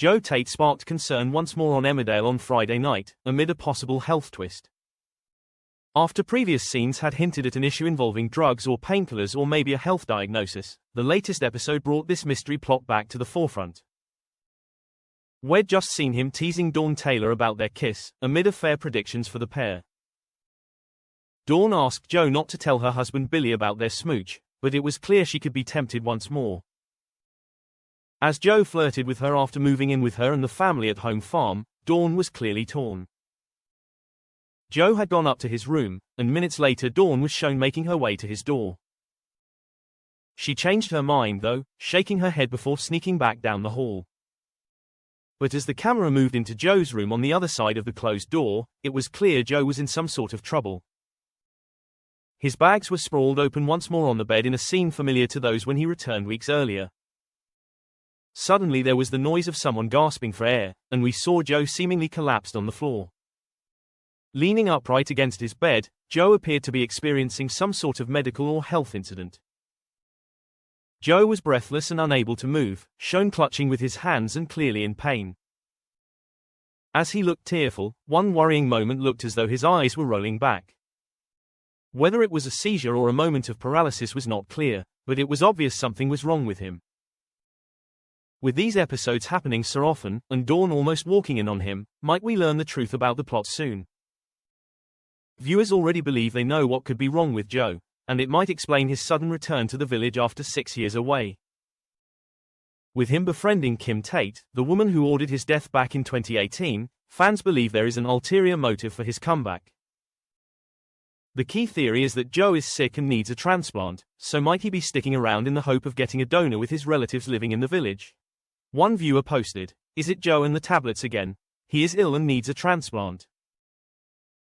Joe Tate sparked concern once more on Emmerdale on Friday night, amid a possible health twist. After previous scenes had hinted at an issue involving drugs or painkillers or maybe a health diagnosis, the latest episode brought this mystery plot back to the forefront. We'd just seen him teasing Dawn Taylor about their kiss, amid affair predictions for the pair. Dawn asked Joe not to tell her husband Billy about their smooch, but it was clear she could be tempted once more. As Joe flirted with her after moving in with her and the family at home farm, Dawn was clearly torn. Joe had gone up to his room, and minutes later Dawn was shown making her way to his door. She changed her mind though, shaking her head before sneaking back down the hall. But as the camera moved into Joe's room on the other side of the closed door, it was clear Joe was in some sort of trouble. His bags were sprawled open once more on the bed in a scene familiar to those when he returned weeks earlier. Suddenly there was the noise of someone gasping for air, and we saw Joe seemingly collapsed on the floor. Leaning upright against his bed, Joe appeared to be experiencing some sort of medical or health incident. Joe was breathless and unable to move, shown clutching with his hands and clearly in pain. As he looked tearful, one worrying moment looked as though his eyes were rolling back. Whether it was a seizure or a moment of paralysis was not clear, but it was obvious something was wrong with him. With these episodes happening so often, and Dawn almost walking in on him, might we learn the truth about the plot soon? Viewers already believe they know what could be wrong with Joe, and it might explain his sudden return to the village after 6 years away. With him befriending Kim Tate, the woman who ordered his death back in 2018, fans believe there is an ulterior motive for his comeback. The key theory is that Joe is sick and needs a transplant, so might he be sticking around in the hope of getting a donor with his relatives living in the village? One viewer posted, "Is it Joe and the tablets again? He is ill and needs a transplant."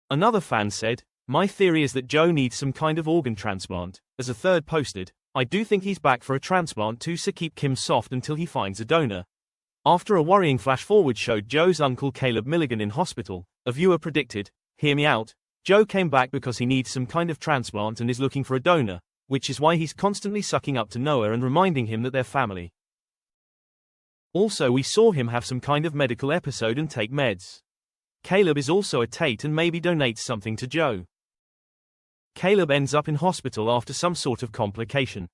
Another fan said, "My theory is that Joe needs some kind of organ transplant," as a third posted, "I do think he's back for a transplant too, so keep Kim soft until he finds a donor." After a worrying flash-forward showed Joe's uncle Caleb Milligan in hospital, a viewer predicted, "Hear me out, Joe came back because he needs some kind of transplant and is looking for a donor, which is why he's constantly sucking up to Noah and reminding him that they're family. Also we saw him have some kind of medical episode and take meds. Caleb is also a Tate and maybe donates something to Joe. Caleb ends up in hospital after some sort of complication.